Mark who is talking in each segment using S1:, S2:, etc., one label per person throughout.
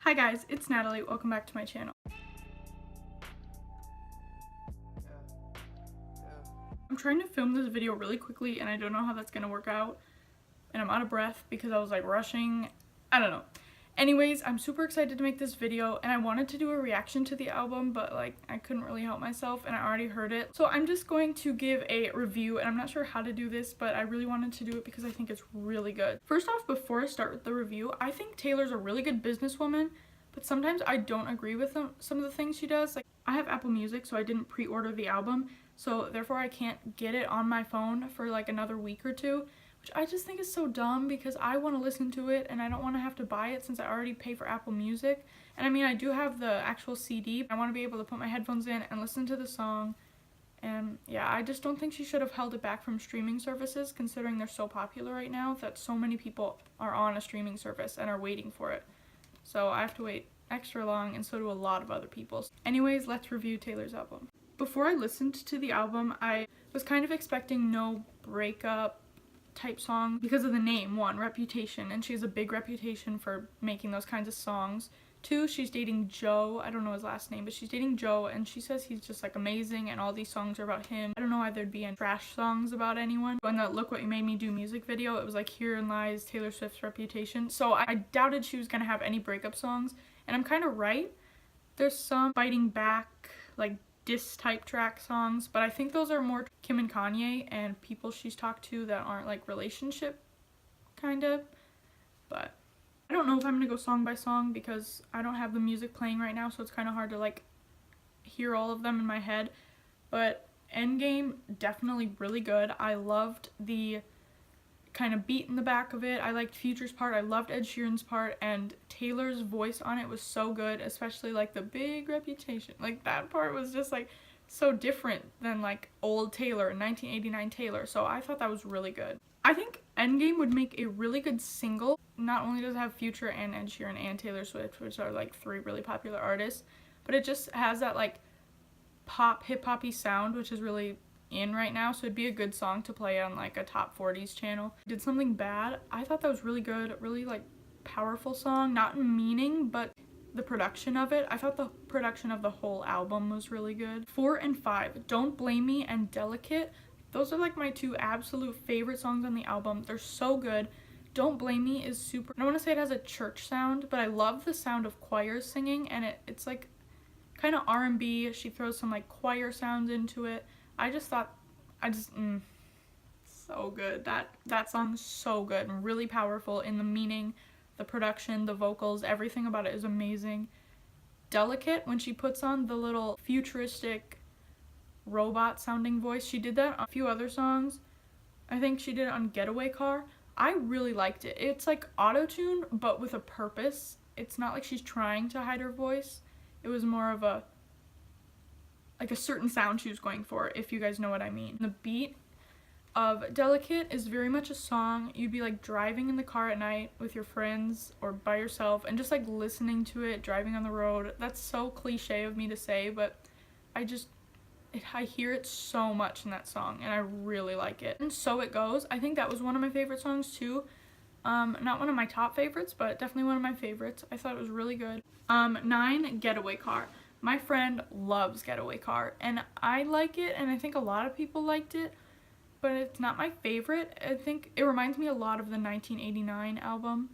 S1: Hi guys, it's Natalie. Welcome back to my channel. I'm trying to film this video really quickly and I don't know how that's gonna work out. And I'm out of breath because I was like rushing. I don't know. Anyways, I'm super excited to make this video and I wanted to do a reaction to the album, but like I couldn't really help myself and I already heard it. So I'm just going to give a review and I'm not sure how to do this, but I really wanted to do it because I think it's really good. First off, before I start with the review, I think Taylor's a really good businesswoman, but sometimes I don't agree with some of the things she does. Like, I have Apple Music, so I didn't pre-order the album, so therefore I can't get it on my phone for like another week or two, which I just think is so dumb because I want to listen to it and I don't want to have to buy it since I already pay for Apple Music. And I mean, I do have the actual CD. I want to be able to put my headphones in and listen to the song. And yeah, I just don't think she should have held it back from streaming services, considering they're so popular right now that so many people are on a streaming service and are waiting for it. So I have to wait extra long, and so do a lot of other people. Anyways, let's review Taylor's album. Before I listened to the album, I was kind of expecting no breakup type song because of the name. One, reputation, and she has a big reputation for making those kinds of songs. Two, she's dating Joe. I don't know his last name, but she's dating Joe and she says he's just like amazing and all these songs are about him. I don't know why there'd be any trash songs about anyone. In the Look What You Made Me Do music video, it was like Herein Lies Taylor Swift's Reputation. So I doubted she was gonna have any breakup songs, and I'm kind of right. There's some fighting back, like diss type track songs, but I think those are more Kim and Kanye and people she's talked to that aren't like relationship kind of. But I don't know if I'm gonna go song by song because I don't have the music playing right now, so it's kind of hard to like hear all of them in my head. But Endgame, definitely really good. I loved the kind of beat in the back of it. I liked Future's part. I loved Ed Sheeran's part, and Taylor's voice on it was so good, especially like the big reputation. Like that part was just like so different than like old Taylor, 1989 Taylor. So I thought that was really good. I think Endgame would make a really good single. Not only does it have Future and Ed Sheeran and Taylor Swift, which are like three really popular artists, but it just has that like pop hip-hoppy sound, which is really in right now, so it'd be a good song to play on like a top 40s channel. Did Something Bad, I thought that was really good, really like powerful song, not in meaning, but the production of it. I thought the production of the whole album was really good. 4 and 5, Don't Blame Me and Delicate, those are like my two absolute favorite songs on the album. They're so good. Don't Blame Me is super, I don't want to say it has a church sound, but I love the sound of choirs singing, and it's like kind of R&B. She throws some like choir sounds into it. I just thought, so good. That song's so good and really powerful in the meaning, the production, the vocals, everything about it is amazing. Delicate, when she puts on the little futuristic robot sounding voice, she did that on a few other songs. I think she did it on Getaway Car. I really liked it. It's like auto-tune, but with a purpose. It's not like she's trying to hide her voice. It was more of a certain sound she was going for, if you guys know what I mean. The beat of Delicate is very much a song you'd be like driving in the car at night with your friends or by yourself and just like listening to it driving on the road. That's so cliche of me to say, but I hear it so much in that song and I really like it. And So It Goes, I think that was one of my favorite songs too. Not one of my top favorites, but definitely one of my favorites. I thought it was really good. 9, Getaway Car. My friend loves Getaway Car, and I like it, and I think a lot of people liked it, but it's not my favorite. I think it reminds me a lot of the 1989 album.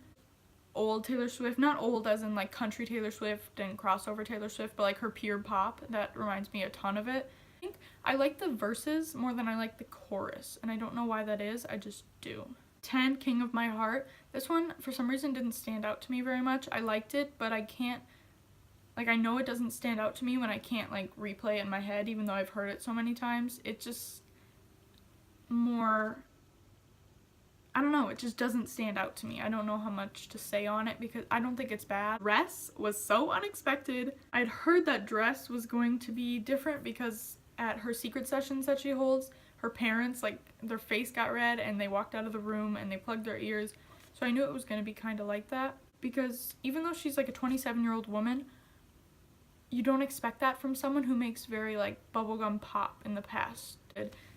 S1: Old Taylor Swift, not old as in like country Taylor Swift and crossover Taylor Swift, but like her pure pop. That reminds me a ton of it. I think I like the verses more than I like the chorus, and I don't know why that is, I just do. 10, King of My Heart. This one, for some reason, didn't stand out to me very much. I liked it, but I can't, like, I know it doesn't stand out to me when I can't, like, replay it in my head, even though I've heard it so many times. It just more, I don't know, it just doesn't stand out to me. I don't know how much to say on it because I don't think it's bad. Dress was so unexpected. I'd heard that Dress was going to be different because at her secret sessions that she holds, her parents, like, their face got red and they walked out of the room and they plugged their ears. So I knew it was going to be kind of like that because even though she's like a 27-year-old woman, you don't expect that from someone who makes very like bubblegum pop in the past.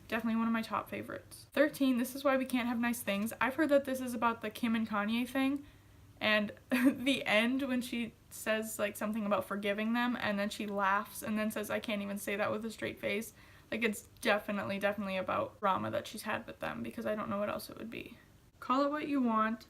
S1: Definitely one of my top favorites. 13, This Is Why We Can't Have Nice Things. I've heard that this is about the Kim and Kanye thing, And the end when she says like something about forgiving them and then she laughs and then says I can't even say that with a straight face, like it's definitely about drama that she's had with them, because I don't know what else it would be. Call It What You Want,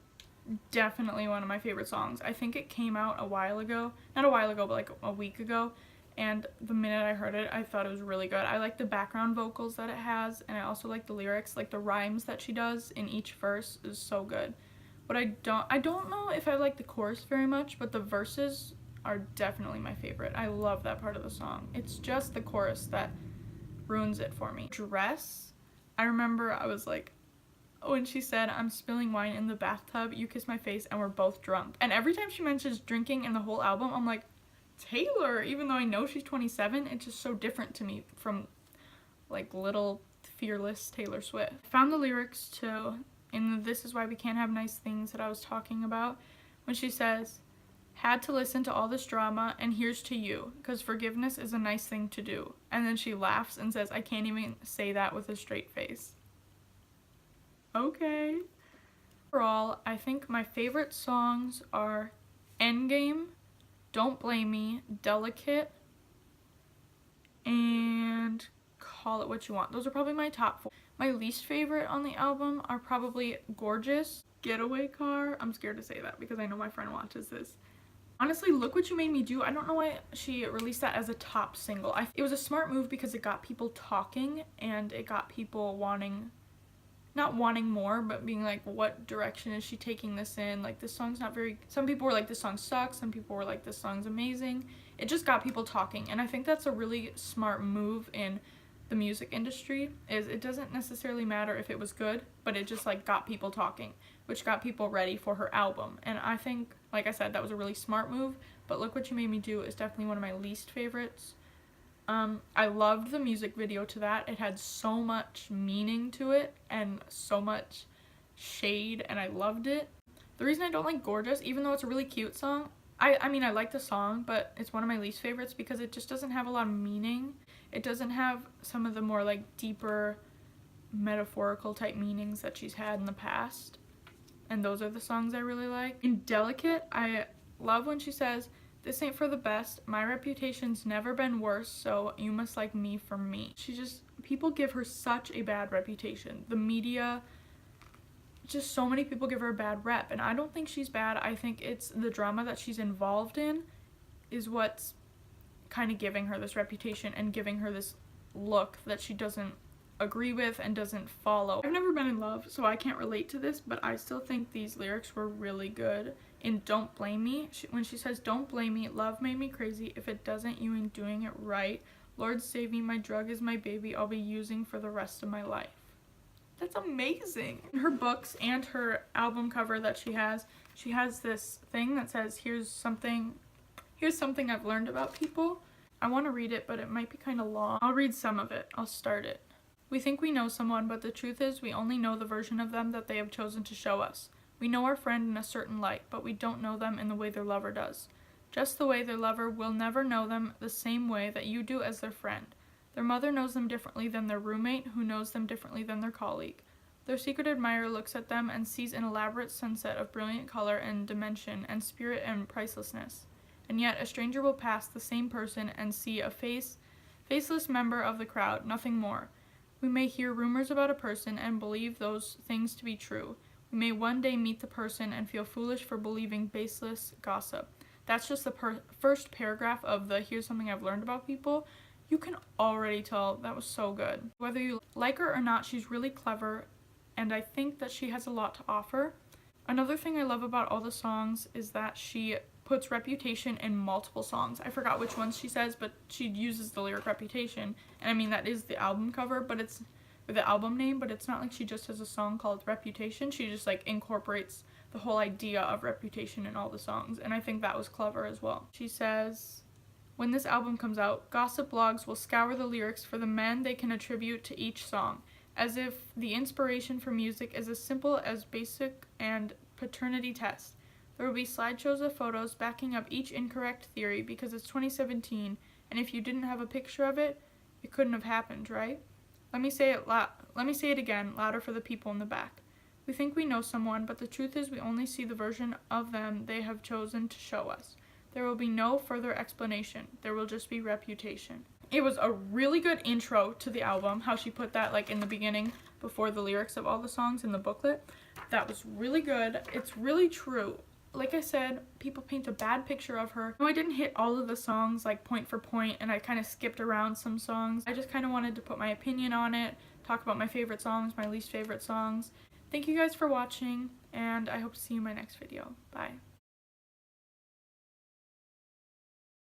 S1: definitely one of my favorite songs. I think it came out a while ago, not a while ago, but like a week ago, and the minute I heard it I thought it was really good. I like the background vocals that it has, and I also like the lyrics, like the rhymes that she does in each verse is so good. But I don't know if I like the chorus very much, but the verses are definitely my favorite. I love that part of the song. It's just the chorus that ruins it for me. Dress, I remember I was like, when she said, I'm spilling wine in the bathtub, you kiss my face, and we're both drunk. And every time she mentions drinking in the whole album, I'm like, Taylor, even though I know she's 27, it's just so different to me from like little fearless Taylor Swift. I found the lyrics to in the This Is Why We Can't Have Nice Things that I was talking about, when she says, had to listen to all this drama, and here's to you, because forgiveness is a nice thing to do. And then she laughs and says, I can't even say that with a straight face. Okay. Overall, I think my favorite songs are Endgame, Don't Blame Me, Delicate, and Call It What You Want. Those are probably my top 4. My least favorite on the album are probably Gorgeous, Getaway Car. I'm scared to say that because I know my friend watches this. Honestly, Look What You Made Me Do, I don't know why she released that as a top single. It was a smart move because it got people talking and it got people not wanting more, but being like, what direction is she taking this in? Like, this song's not very, some people were like, this song sucks, some people were like, this song's amazing. It just got people talking, and I think that's a really smart move in the music industry, is it doesn't necessarily matter if it was good, but it just like got people talking, which got people ready for her album. And I think, like I said, that was a really smart move, but Look What You Made Me Do is definitely one of my least favorites. I loved the music video to that. It had so much meaning to it and so much shade, and I loved it. The reason I don't like Gorgeous, even though it's a really cute song, I mean I like the song, but it's one of my least favorites because it just doesn't have a lot of meaning. It doesn't have some of the more like deeper metaphorical type meanings that she's had in the past, and those are the songs I really like. In Delicate, I love when she says, this ain't for the best, my reputation's never been worse, so you must like me for me. People give her such a bad reputation. The media, just so many people give her a bad rep, and I don't think she's bad. I think it's the drama that she's involved in is what's kind of giving her this reputation and giving her this look that she doesn't agree with and doesn't follow. I've never been in love, so I can't relate to this, but I still think these lyrics were really good. In Don't Blame Me, when she says, don't blame me, love made me crazy, if it doesn't, you ain't doing it right. Lord save me, my drug is my baby, I'll be using for the rest of my life. That's amazing. In her books and her album cover that she has this thing that says, here's something I've learned about people. I want to read it, but it might be kind of long. I'll read some of it. I'll start it. We think we know someone, but the truth is we only know the version of them that they have chosen to show us. We know our friend in a certain light, but we don't know them in the way their lover does. Just the way their lover will never know them the same way that you do as their friend. Their mother knows them differently than their roommate, who knows them differently than their colleague. Their secret admirer looks at them and sees an elaborate sunset of brilliant color and dimension and spirit and pricelessness. And yet a stranger will pass the same person and see a faceless member of the crowd, nothing more. We may hear rumors about a person and believe those things to be true. We may one day meet the person and feel foolish for believing baseless gossip. That's just the first paragraph of the Here's Something I've Learned About People. You can already tell that was so good. Whether you like her or not, she's really clever, and I think that she has a lot to offer. Another thing I love about all the songs is that she puts reputation in multiple songs. I forgot which ones she says, but she uses the lyric reputation, and I mean that is the album cover, but it's with the album name, but it's not like she just has a song called Reputation. She just like incorporates the whole idea of reputation in all the songs, and I think that was clever as well. She says, when this album comes out, gossip blogs will scour the lyrics for the men they can attribute to each song, as if the inspiration for music is as simple as basic and paternity test. There will be slideshows of photos backing up each incorrect theory because it's 2017, and if you didn't have a picture of it, it couldn't have happened, right? Let me say it again, louder for the people in the back. We think we know someone, but the truth is we only see the version of them they have chosen to show us. There will be no further explanation. There will just be reputation. It was a really good intro to the album, how she put that like in the beginning before the lyrics of all the songs in the booklet. That was really good. It's really true. Like I said, people paint a bad picture of her. I didn't hit all of the songs like point for point, and I kind of skipped around some songs. I just kind of wanted to put my opinion on it, talk about my favorite songs, my least favorite songs. Thank you guys for watching, and I hope to see you in my next video. Bye.